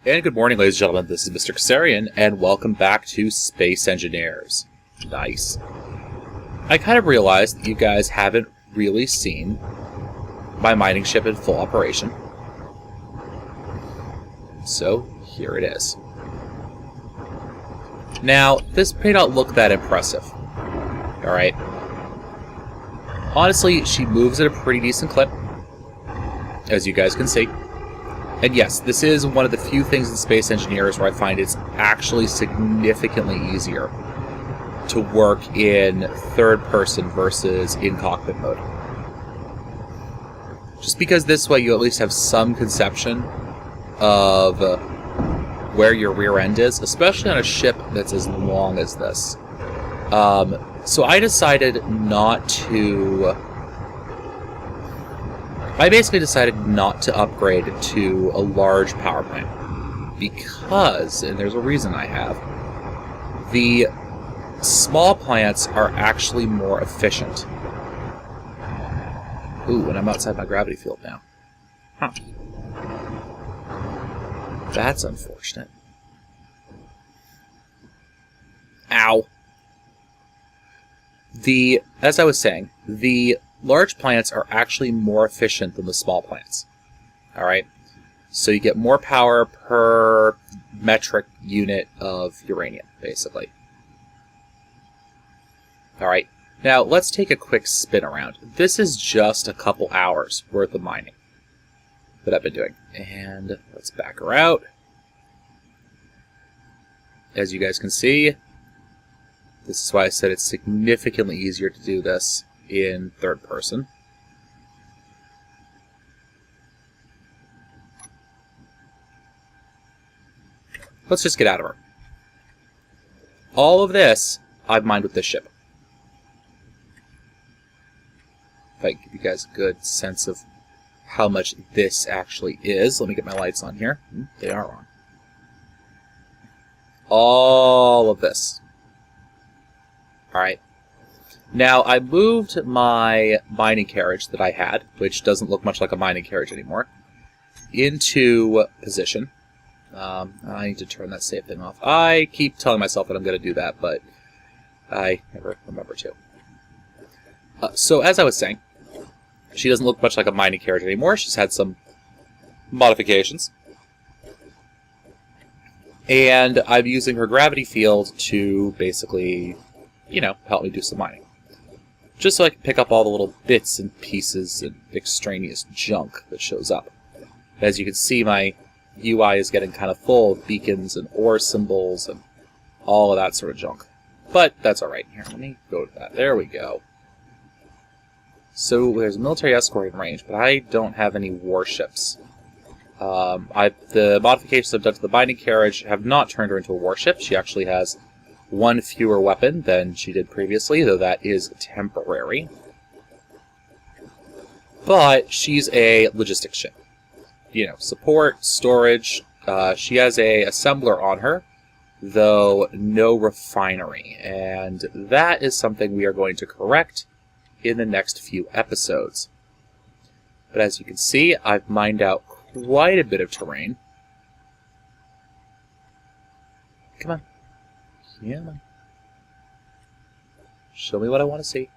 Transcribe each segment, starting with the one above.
And good morning, ladies and gentlemen. This is Mr. Kasarian, and welcome back to Space Engineers. Nice. I kind of realized that you guys haven't really seen my mining ship in full operation. So, here it is. Now, this may not look that impressive. Alright? Honestly, she moves at a pretty decent clip, as you guys can see. And yes, this is one of the few things in Space Engineers where I find it's actually significantly easier to work in third person versus in cockpit mode. Just because this way you at least have some conception of where your rear end is, especially on a ship that's as long as this. So I decided not to... I basically decided not to upgrade to a large power plant because, and there's a reason I have, the small plants are actually more efficient. Ooh, and I'm outside my gravity field now. Huh. That's unfortunate. Ow. As I was saying, the large plants are actually more efficient than the small plants. Alright? So you get more power per metric unit of uranium, basically. Alright, now let's take a quick spin around. This is just a couple hours worth of mining that I've been doing. And let's back her out. As you guys can see, this is why I said it's significantly easier to do this in third person. Let's just get out of her. All of this I've mined with this ship. If I can give you guys a good sense of how much this actually is. Let me get my lights on here. They are on. All of this. Alright. Now, I moved my mining carriage that I had, which doesn't look much like a mining carriage anymore, into position. I need to turn that save thing off. I keep telling myself that I'm going to do that, but I never remember to. So, as I was saying, she doesn't look much like a mining carriage anymore. She's had some modifications. And I'm using her gravity field to basically, you know, help me do some mining. Just so I can pick up all the little bits and pieces and extraneous junk that shows up. As you can see, my UI is getting kind of full of beacons and ore symbols and all of that sort of junk. But that's alright. Here, let me go to that. There we go. So there's a military escorting range, but I don't have any warships. The modifications I've done to the binding carriage have not turned her into a warship. She actually has one fewer weapon than she did previously, though that is temporary. But she's a logistics ship. You know, support, storage. She has a assembler on her, though no refinery. And that is something we are going to correct in the next few episodes. But as you can see, I've mined out quite a bit of terrain. Come on. Yeah, man. Show me what I want to see.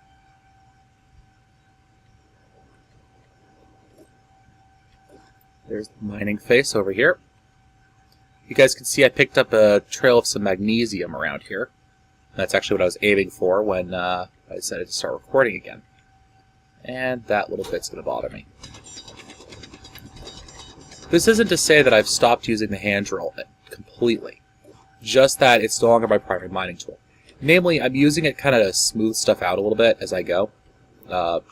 There's the mining face over here. You guys can see I picked up a trail of some magnesium around here. That's actually what I was aiming for when I decided to start recording again. And that little bit's going to bother me. This isn't to say that I've stopped using the hand drill completely. Just that it's no longer my primary mining tool. Namely, I'm using it kind of to smooth stuff out a little bit as I go,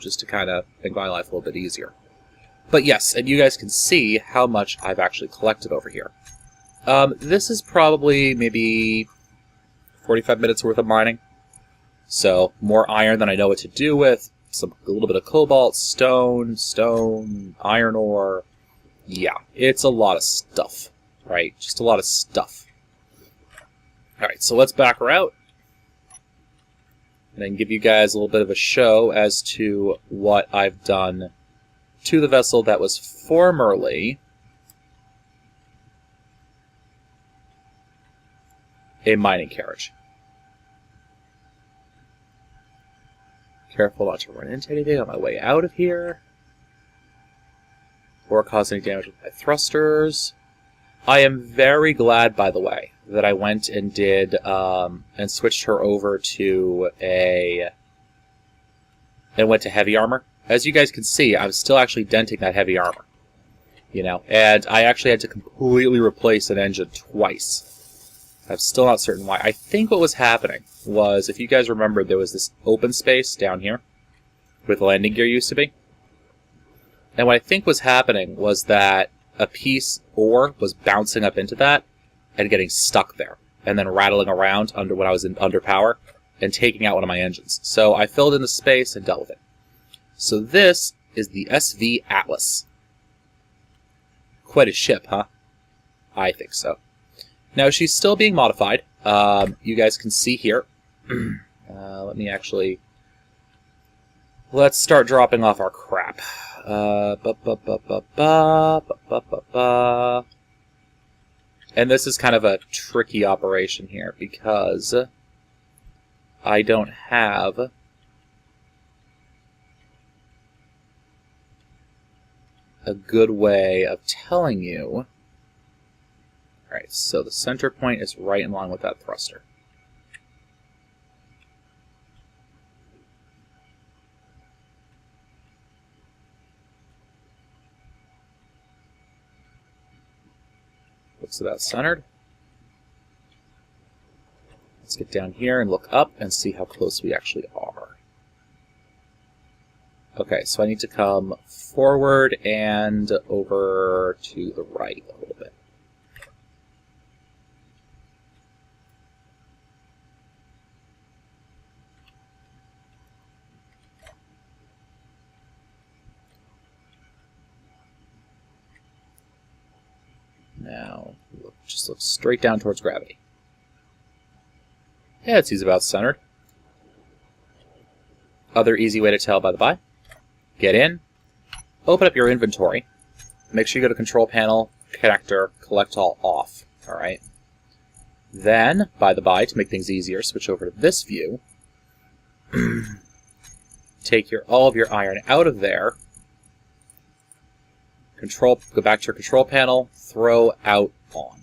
just to kind of make my life a little bit easier. But yes, and you guys can see how much I've actually collected over here. This is probably maybe 45 minutes worth of mining. So, more iron than I know what to do with, a little bit of cobalt, stone, iron ore. Yeah, it's a lot of stuff, right? Just a lot of stuff. Alright, so let's back her out and then give you guys a little bit of a show as to what I've done to the vessel that was formerly a mining carriage. Careful not to run into anything on my way out of here, or cause any damage with my thrusters. I am very glad, by the way, that I went and did and switched her over to went to heavy armor. As you guys can see, I'm still actually denting that heavy armor. You know, and I actually had to completely replace an engine twice. I'm still not certain why. I think what was happening was, if you guys remember, there was this open space down here where the landing gear used to be. And what I think was happening was that a piece ore was bouncing up into that and getting stuck there, and then rattling around when I was under power and taking out one of my engines. So I filled in the space and dealt with it. So this is the SV Atlas. Quite a ship, huh? I think so. Now, she's still being modified. You guys can see here. Let's start dropping off our crap. And this is kind of a tricky operation here, because I don't have a good way of telling you. Alright, so the center point is right in line with that thruster. Looks about centered. Let's get down here and look up and see how close we actually are. Okay, so I need to come forward and over to the right a little bit. Now, just look straight down towards gravity. Yeah, it seems about centered. Other easy way to tell, by the by. Get in, open up your inventory, make sure you go to Control Panel, Connector, Collect All off. Alright. Then, by the by, to make things easier, switch over to this view. Take all of your iron out of there. Go back to your Control Panel, throw out on.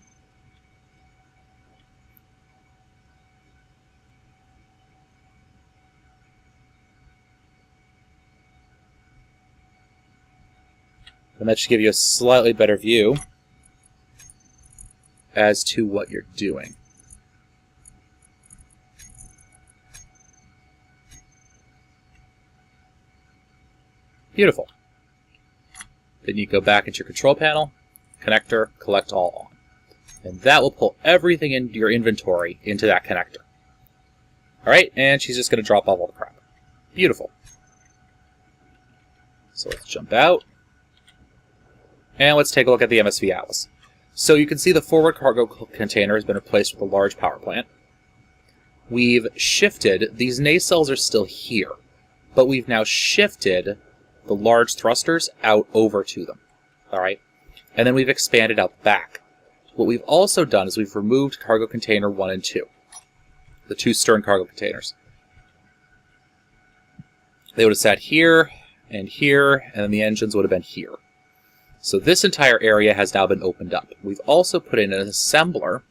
And that should give you a slightly better view as to what you're doing. Beautiful. Then you go back into your Control Panel, Connector, Collect All on. And that will pull everything into your inventory into that connector. Alright, and she's just going to drop off all the crap. Beautiful. So let's jump out. And let's take a look at the MSV Atlas. So you can see the forward cargo container has been replaced with a large power plant. We've shifted, these nacelles are still here, but we've now shifted the large thrusters out over to them. Alright? And then we've expanded out the back. What we've also done is we've removed cargo container 1 and 2. The 2 stern cargo containers. They would have sat here, and then the engines would have been here. So this entire area has now been opened up. We've also put in an assembler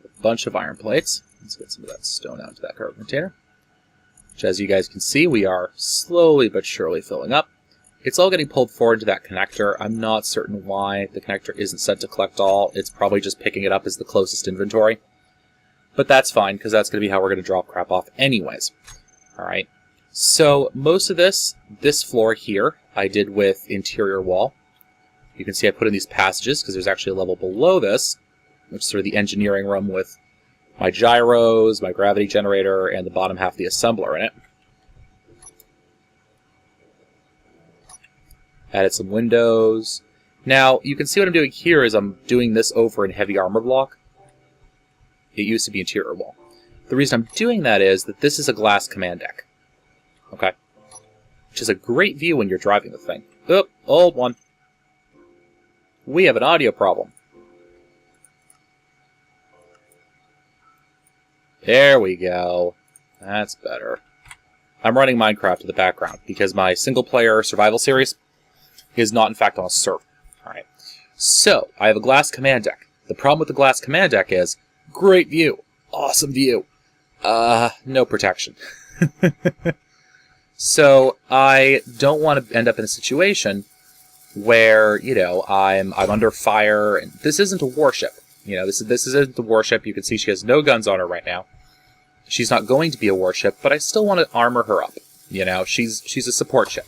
with a bunch of iron plates. Let's get some of that stone out into that cargo container. Which, as you guys can see, we are slowly but surely filling up. It's all getting pulled forward to that connector. I'm not certain why the connector isn't set to collect all. It's probably just picking it up as the closest inventory. But that's fine, because that's going to be how we're going to drop crap off anyways. Alright. So most of this floor here, I did with interior wall. You can see I put in these passages because there's actually a level below this, which is sort of the engineering room with my gyros, my gravity generator, and the bottom half of the assembler in it. Added some windows. Now, you can see what I'm doing here is I'm doing this over in heavy armor block. It used to be interior wall. The reason I'm doing that is that this is a glass command deck. Okay? Which is a great view when you're driving the thing. Oop, old one. We have an audio problem. There we go. That's better. I'm running Minecraft in the background because my single-player survival series is not, in fact, on a server. Alright. So, I have a glass command deck. The problem with the glass command deck is, great view. Awesome view. No protection. So, I don't want to end up in a situation where, you know, I'm under fire, and this isn't a warship. You know, this isn't a warship. You can see she has no guns on her right now. She's not going to be a warship, but I still want to armor her up. You know, she's a support ship.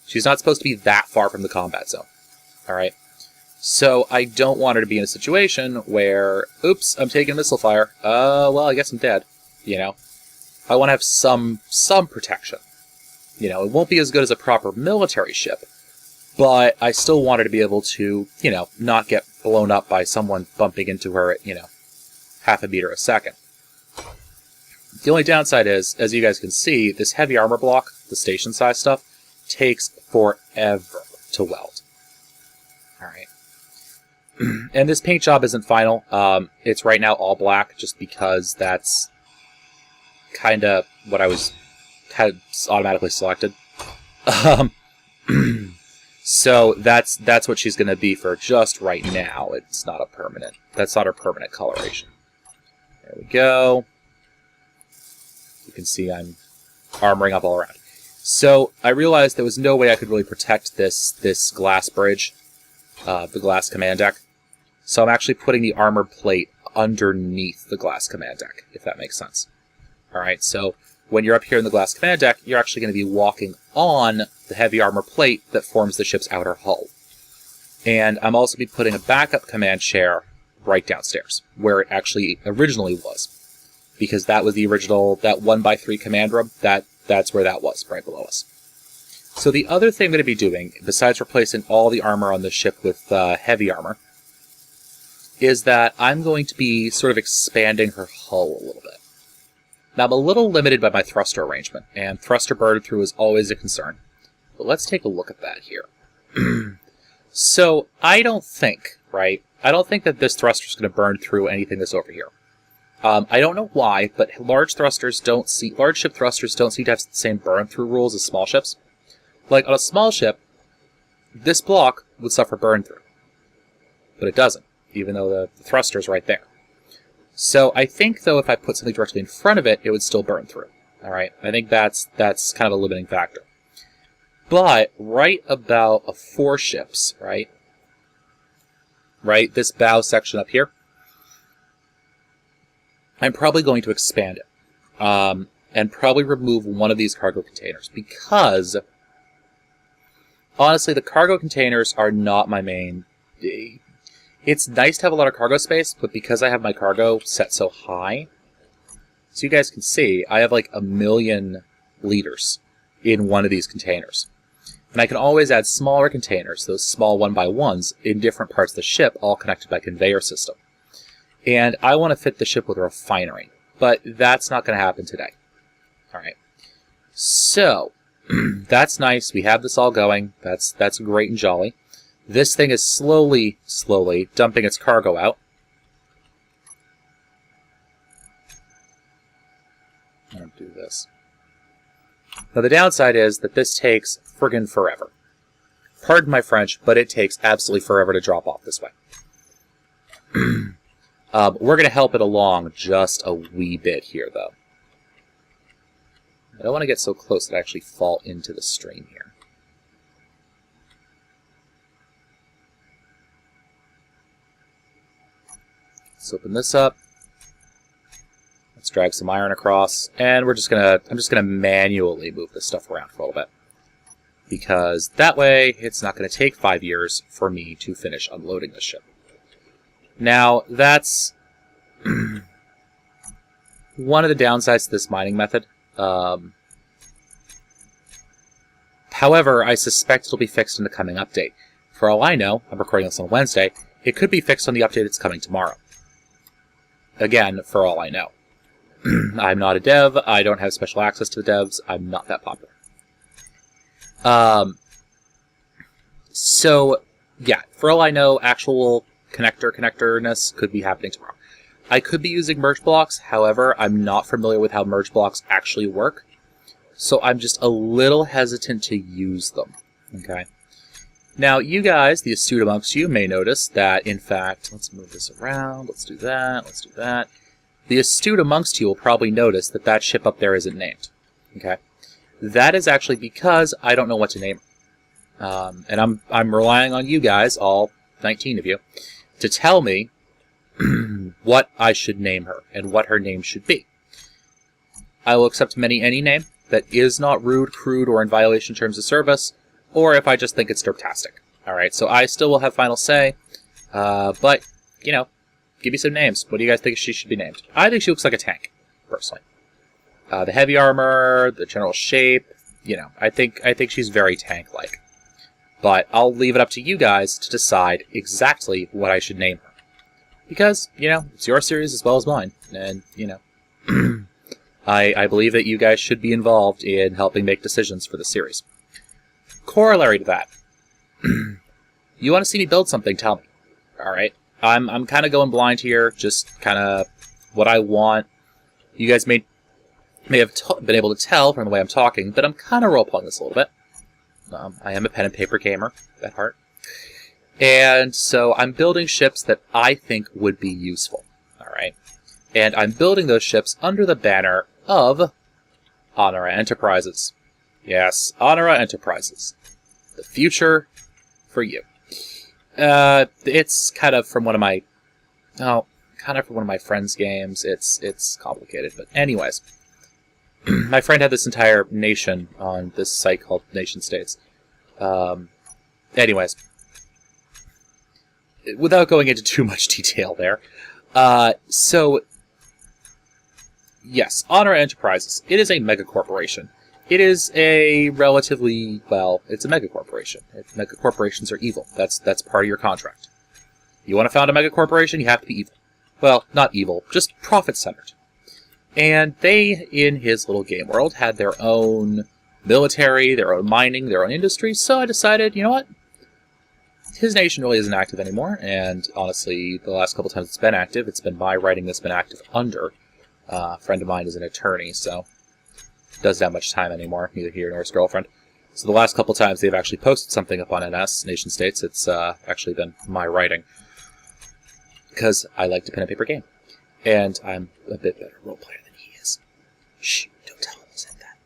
She's not supposed to be that far from the combat zone. Alright? So I don't want her to be in a situation where, oops, I'm taking missile fire. Well, I guess I'm dead. You know? I want to have some protection. You know, it won't be as good as a proper military ship, but I still want her to be able to, you know, not get blown up by someone bumping into her at, you know, half a meter a second. The only downside is, as you guys can see, this heavy armor block, the station size stuff, takes forever to weld. Alright. And this paint job isn't final. It's right now all black, just because that's kind of what I had automatically selected. So that's what she's going to be for just right now. It's not a permanent. That's not her permanent coloration. There we go. You can see I'm armoring up all around. So I realized there was no way I could really protect this glass bridge, the glass command deck. So I'm actually putting the armor plate underneath the glass command deck, if that makes sense. Alright, so when you're up here in the glass command deck, you're actually going to be walking on the heavy armor plate that forms the ship's outer hull. And I'm also be putting a backup command chair right downstairs, where it actually originally was. Because that was the original, that 1x3 command room, that's where that was, right below us. So the other thing I'm going to be doing, besides replacing all the armor on the ship with heavy armor, is that I'm going to be sort of expanding her hull a little bit. Now, I'm a little limited by my thruster arrangement, and thruster burn through is always a concern. But let's take a look at that here. So, I don't think that this thruster is going to burn through anything that's over here. I don't know why, but large ship thrusters don't seem to have the same burn-through rules as small ships. Like, on a small ship, this block would suffer burn-through. But it doesn't, even though the thruster's right there. So I think, though, if I put something directly in front of it, it would still burn through. Alright, I think that's kind of a limiting factor. But, right about a 4 ships, right, this bow section up here, I'm probably going to expand it. And probably remove one of these cargo containers. Because, honestly, the cargo containers are not my main... It's nice to have a lot of cargo space, but because I have my cargo set so high, so you guys can see, I have like 1 million liters in one of these containers. And I can always add smaller containers, those small 1x1s, in different parts of the ship, all connected by conveyor system. And I want to fit the ship with a refinery, but that's not going to happen today. Alright. So, that's nice, we have this all going, that's great and jolly. This thing is slowly dumping its cargo out. I'll do this. Now the downside is that this takes friggin' forever. Pardon my French, but it takes absolutely forever to drop off this way. We're going to help it along just a wee bit here, though. I don't want to get so close that I actually fall into the stream here. Let's open this up. Let's drag some iron across, and I'm just gonna manually move this stuff around for a little bit, because that way it's not going to take 5 years for me to finish unloading this ship. Now that's one of the downsides to this mining method. However, I suspect it'll be fixed in the coming update. For all I know, I'm recording this on Wednesday. It could be fixed on the update that's coming tomorrow. Again, for all I know. I'm not a dev, I don't have special access to the devs, I'm not that popular. So, yeah, for all I know, actual connectorness could be happening tomorrow. I could be using merge blocks, however, I'm not familiar with how merge blocks actually work, so I'm just a little hesitant to use them. Okay. Now, you guys, the astute amongst you, may notice that, in fact, let's move this around, let's do that, let's do that. The astute amongst you will probably notice that that ship up there isn't named. Okay. That is actually because I don't know what to name her. And I'm relying on you guys, all 19 of you, to tell me what I should name her and what her name should be. I will accept any name that is not rude, crude, or in violation of terms of service, or if I just think it's derptastic. Alright, so I still will have final say, but, you know, give me some names. What do you guys think she should be named? I think she looks like a tank, personally. The heavy armor, the general shape, you know, I think she's very tank-like. But I'll leave it up to you guys to decide exactly what I should name her. Because, you know, it's your series as well as mine, and, you know, I believe that you guys should be involved in helping make decisions for the series. Corollary to that, you want to see me build something, tell me. Alright? I'm kind of going blind here, just kind of what I want. You guys may have been able to tell from the way I'm talking that I'm kind of role-playing this a little bit. I am a pen and paper gamer at heart. And so I'm building ships that I think would be useful. Alright? And I'm building those ships under the banner of Honora Enterprises. Yes, Honora Enterprises. The future for you. It's kind of from one of my friend's games. It's complicated, but anyways. My friend had this entire nation on this site called Nation States. Anyways. Without going into too much detail there. So, yes, Honora Enterprises. It is a megacorporation. It is a relatively, well, it's a megacorporation. Megacorporations are evil. That's part of your contract. You want to found a megacorporation, you have to be evil. Well, not evil, just profit-centered. And they, in his little game world, had their own military, their own mining, their own industry, so I decided, you know what? His nation really isn't active anymore, and honestly, the last couple times it's been active, it's been my writing that's been active under. A friend of mine is an attorney, so doesn't have much time anymore, neither he nor his girlfriend. So the last couple times they've actually posted something up on NS, Nation States, it's actually been my writing. Because I like to pen and paper game. And I'm a bit better role player than he is. Shh, don't tell him I said that.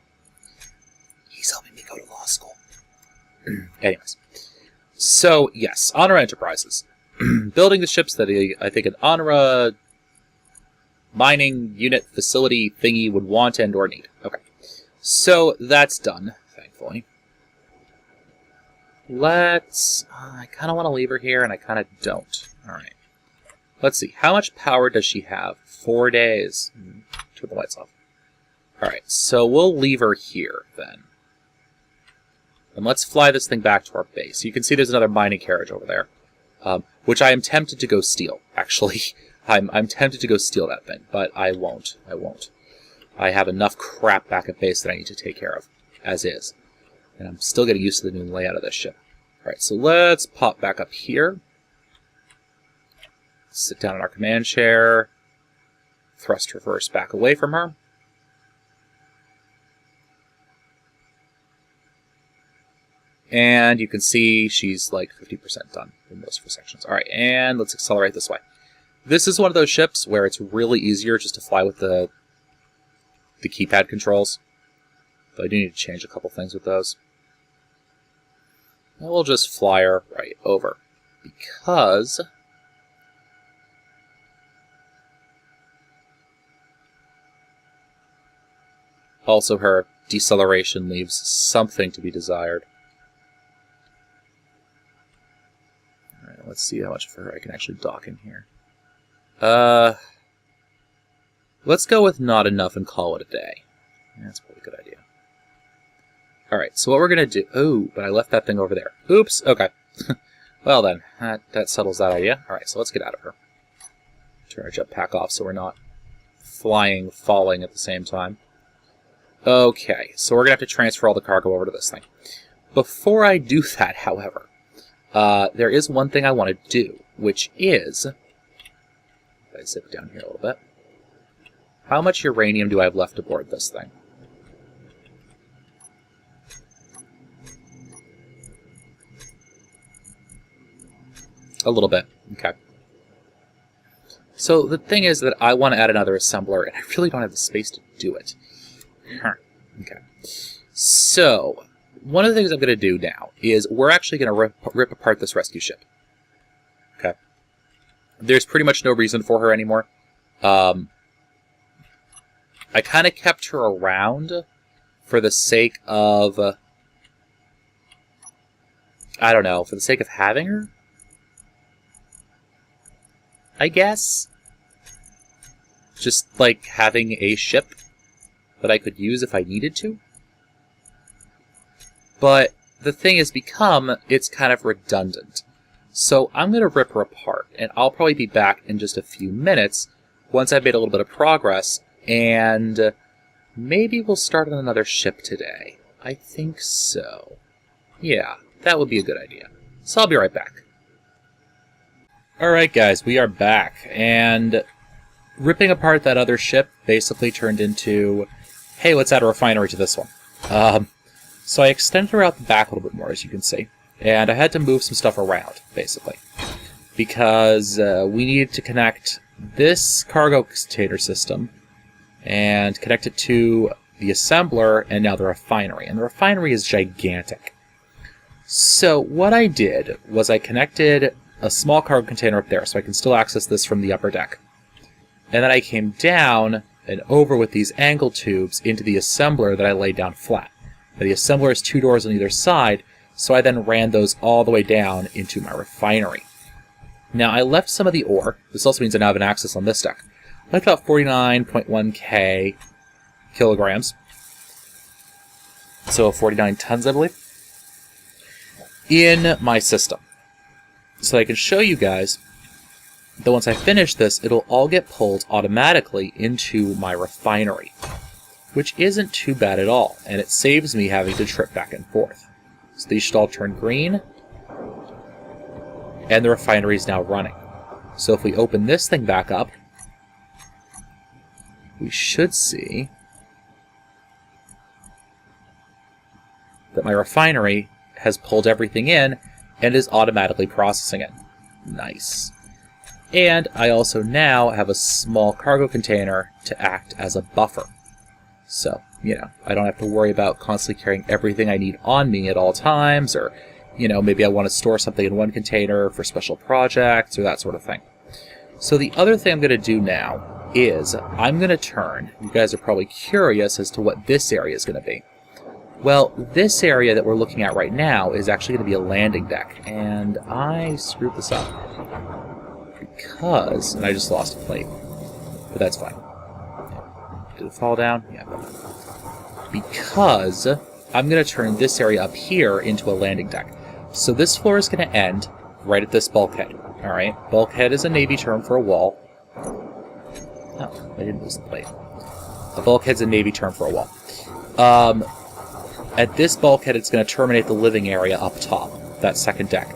He's helping me go to law school. Anyways. So, yes, Honora Enterprises. Building the ships that I think an Honora mining unit facility thingy would want and or need. Okay. So, that's done, thankfully. I kind of want to leave her here, and I kind of don't. Alright. Let's see. How much power does she have? 4 days. Turn the lights off. Alright, so we'll leave her here, then. And let's fly this thing back to our base. You can see there's another mining carriage over there, which I am tempted to go steal, actually. I'm tempted to go steal that thing, but I won't. I have enough crap back at base that I need to take care of, as is. And I'm still getting used to the new layout of this ship. Alright, so let's pop back up here. Sit down in our command chair. Thrust reverse back away from her. And you can see she's like 50% done in most of her sections. Alright, and let's accelerate this way. This is one of those ships where it's really easier just to fly with the keypad controls. But I do need to change a couple things with those. And we'll just fly her right over. Because also her deceleration leaves something to be desired. Alright, let's see how much of her I can actually dock in here. Let's go with not enough and call it a day. That's probably a good idea. Alright, so what we're going to do... Oh, but I left that thing over there. Oops, okay. Well then, that settles that idea. Alright, so let's get out of her. Turn our jetpack off so we're not falling at the same time. Okay, so we're going to have to transfer all the cargo over to this thing. Before I do that, however, there is one thing I want to do, which is... I zip down here a little bit. How much uranium do I have left aboard this thing? A little bit. Okay. So the thing is that I want to add another assembler, and I really don't have the space to do it. Okay. So, one of the things I'm going to do now is we're actually going to rip apart this rescue ship. Okay. There's pretty much no reason for her anymore. I kind of kept her around for the sake of... I don't know, for the sake of having her? I guess. Just like having a ship that I could use if I needed to. But the thing has become, it's kind of redundant. So I'm going to rip her apart, and I'll probably be back in just a few minutes once I've made a little bit of progress, and maybe we'll start on another ship today. I think so. Yeah, that would be a good idea. So I'll be right back. Alright guys, we are back, and ripping apart that other ship basically turned into, hey, let's add a refinery to this one. So I extended her out the back a little bit more, as you can see, and I had to move some stuff around, basically, because we needed to connect this cargo container system and connect it to the assembler and now the refinery, and the refinery is gigantic. So what I did was I connected a small cargo container up there, so I can still access this from the upper deck. And then I came down and over with these angle tubes into the assembler that I laid down flat. Now, the assembler has 2 doors on either side, so I then ran those all the way down into my refinery. Now, I left some of the ore. This also means I now have an access on this deck. I left about 49.1k kilograms. So 49 tons, I believe, in my system. So I can show you guys that once I finish this, it'll all get pulled automatically into my refinery, which isn't too bad at all, and it saves me having to trip back and forth. So these should all turn green, and the refinery is now running. So if we open this thing back up, we should see that my refinery has pulled everything in and is automatically processing it. Nice. And I also now have a small cargo container to act as a buffer. So, you know, I don't have to worry about constantly carrying everything I need on me at all times, or, you know, maybe I want to store something in one container for special projects or that sort of thing. So the other thing I'm going to do now is I'm going to turn, you guys are probably curious as to what this area is going to be. Well, this area that we're looking at right now is actually going to be a landing deck, and I screwed this up because, and I just lost a plate, but that's fine. Did it fall down? Yeah. Because I'm going to turn this area up here into a landing deck. So this floor is going to end right at this bulkhead. All right, bulkhead is a Navy term for a wall. Oh, I didn't lose the plate. A bulkhead's a Navy term for a wall. At this bulkhead, it's going to terminate the living area up top, that second deck.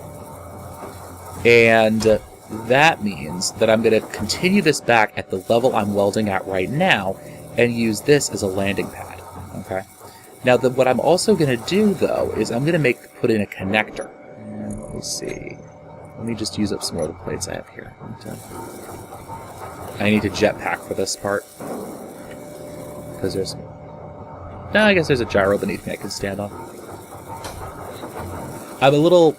And that means that I'm going to continue this back at the level I'm welding at right now and use this as a landing pad. Okay. Now, what I'm also going to do, though, is I'm going to put in a connector. And let me see. Let me just use up some more of the plates I have here. I need to jetpack for this part. Because there's... No, I guess there's a gyro beneath me I can stand on. I'm a little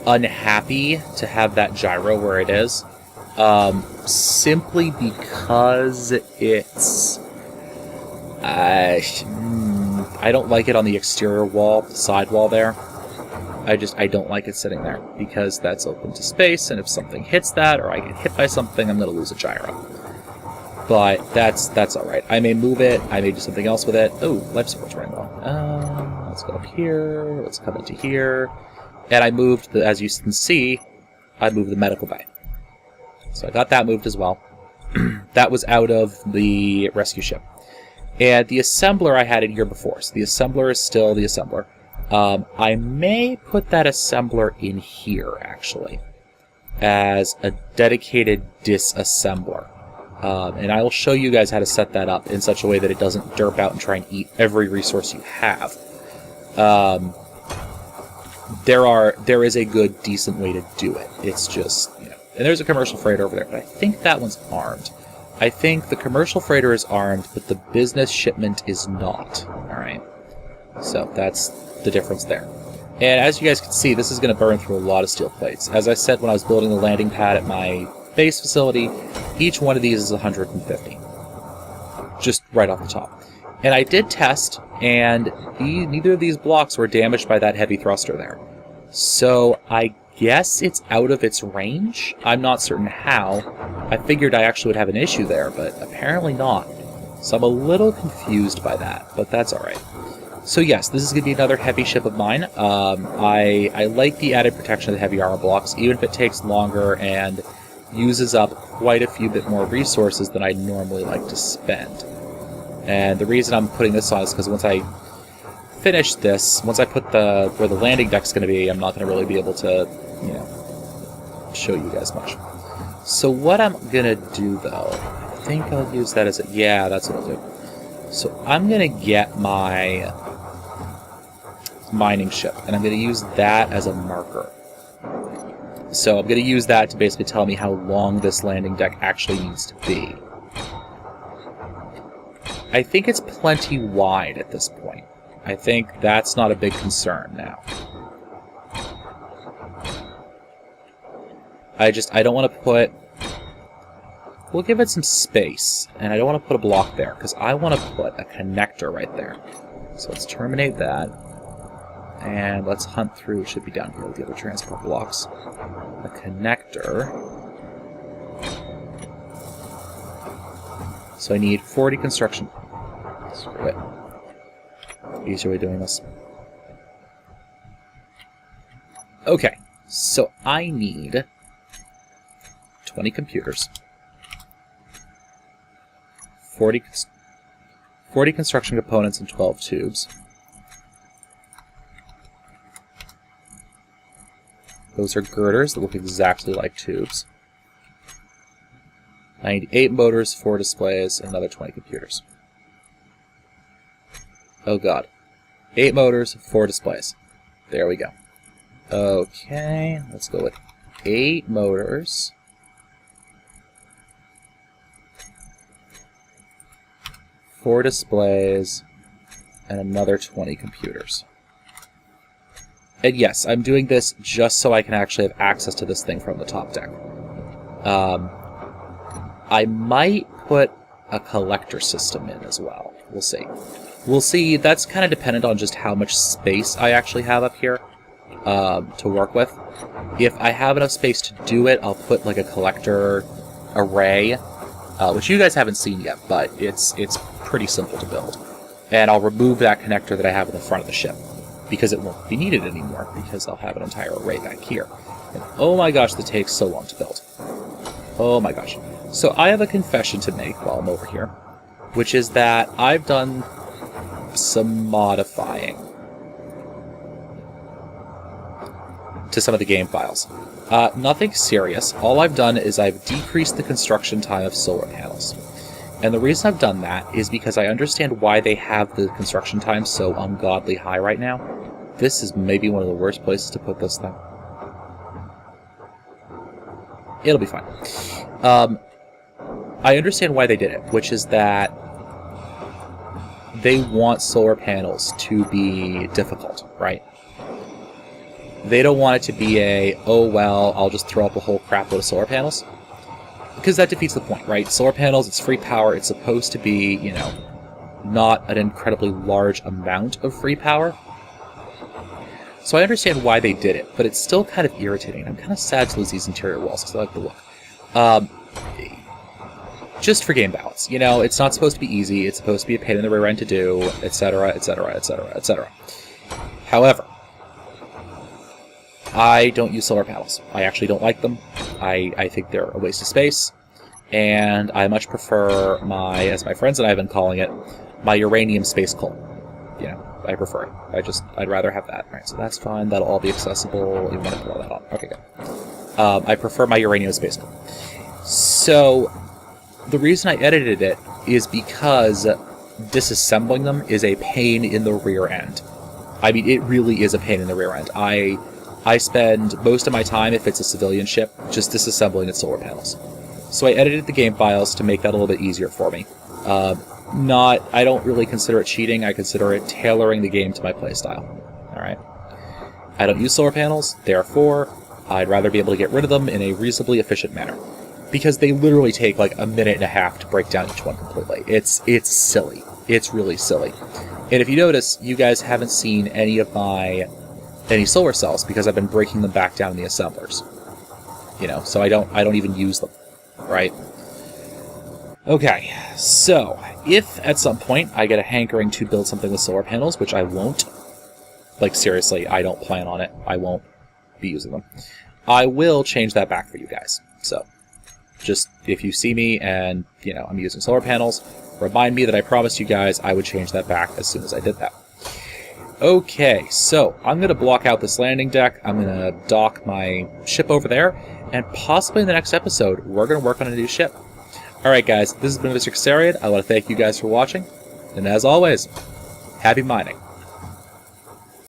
unhappy to have that gyro where it is. Simply because it's... I don't like it on the exterior wall, the side wall there. I don't like it sitting there, because that's open to space, and if something hits that, or I get hit by something, I'm going to lose a gyro. But that's alright. I may move it, I may do something else with it. Oh, life support's running low. Let's go up here, let's come into here. And I moved, as you can see, I moved the medical bay. So I got that moved as well. That was out of the rescue ship. And the assembler I had in here before. So the assembler is still the assembler. I may put that assembler in here, actually. as a dedicated disassembler. And I will show you guys how to set that up in such a way that it doesn't derp out and try and eat every resource you have. There is a good, decent way to do it. It's just, you know, and there's a commercial freighter over there, but I think that one's armed. I think the commercial freighter is armed, but the business shipment is not. Alright. So that's the difference there. And as you guys can see, this is going to burn through a lot of steel plates. As I said when I was building the landing pad at my base facility, each one of these is 150. Just right off the top. And I did test, and neither of these blocks were damaged by that heavy thruster there. So I guess it's out of its range. I'm not certain how. I figured I actually would have an issue there, but apparently not. So I'm a little confused by that, but that's alright. So yes, this is going to be another heavy ship of mine. I like the added protection of the heavy armor blocks, even if it takes longer and uses up quite a few bit more resources than I normally like to spend. And the reason I'm putting this on is because once I finish this, once I put where the landing deck's going to be, I'm not going to really be able to, you know, show you guys much. So what I'm going to do, though, I think I'll use that as a... Yeah, that's what I'll do. So I'm going to get my mining ship, and I'm going to use that as a marker. So I'm going to use that to basically tell me how long this landing deck actually needs to be. I think it's plenty wide at this point. I think that's not a big concern now. I don't want to put... We'll give it some space, and I don't want to put a block there, because I want to put a connector right there. So let's terminate that, and let's hunt through. It should be down here with the other transport blocks. A connector. So I need 40 construction. Screw it. Easier way of doing this. Okay, so I need 20 computers. 40 construction components and 12 tubes. Those are girders that look exactly like tubes. I need 8 motors, 4 displays, and another 20 computers. Oh god. 8 motors, 4 displays. There we go. Okay, let's go with 8 motors. 4 displays, and another 20 computers. And yes, I'm doing this just so I can actually have access to this thing from the top deck. I might put a collector system in as well. We'll see. We'll see. That's kind of dependent on just how much space I actually have up here to work with. If I have enough space to do it, I'll put like a collector array, which you guys haven't seen yet, but it's pretty simple to build. And I'll remove that connector that I have in the front of the ship, because it won't be needed anymore, because I'll have an entire array back here. And oh my gosh, that takes so long to build. Oh my gosh. So I have a confession to make while I'm over here, which is that I've done some modifying to some of the game files. Nothing serious. All I've done is I've decreased the construction time of solar panels. And the reason I've done that is because I understand why they have the construction time so ungodly high right now. This is maybe one of the worst places to put this thing. It'll be fine. I understand why they did it, which is that they want solar panels to be difficult, right? They don't want it to be oh well, I'll just throw up a whole crap load of solar panels. Because that defeats the point, right? Solar panels, it's free power, it's supposed to be, you know, not an incredibly large amount of free power. So I understand why they did it, but it's still kind of irritating. I'm kind of sad to lose these interior walls, because I like the look. Just for game balance. You know, it's not supposed to be easy, it's supposed to be a pain in the rear end to do, etc., etc., etc., etc. However, I don't use solar panels. I actually don't like them. I think they're a waste of space, and I much prefer my, as my friends and I have been calling it, my uranium space coal. You know, I prefer it. I'd rather have that. Right, so that's fine. That'll all be accessible. You want to put all that on. Okay, good. I prefer my uranium space coal. So the reason I edited it is because disassembling them is a pain in the rear end. I mean, it really is a pain in the rear end. I spend most of my time, if it's a civilian ship, just disassembling its solar panels. So I edited the game files to make that a little bit easier for me. I don't really consider it cheating. I consider it tailoring the game to my playstyle. All right. I don't use solar panels, therefore I'd rather be able to get rid of them in a reasonably efficient manner, because they literally take like a minute and a half to break down each one completely. It's silly. It's really silly. And if you notice, you guys haven't seen any solar cells because I've been breaking them back down in the assemblers. You know, so I don't even use them, right? Okay, so if at some point I get a hankering to build something with solar panels, which I won't, like seriously, I don't plan on it, I won't be using them, I will change that back for you guys. So just if you see me and, you know, I'm using solar panels, remind me that I promised you guys I would change that back as soon as I did that. Okay, so I'm going to block out this landing deck. I'm going to dock my ship over there, and possibly in the next episode, we're going to work on a new ship. Alright guys, this has been Mr. Caesarian. I want to thank you guys for watching, and as always, happy mining.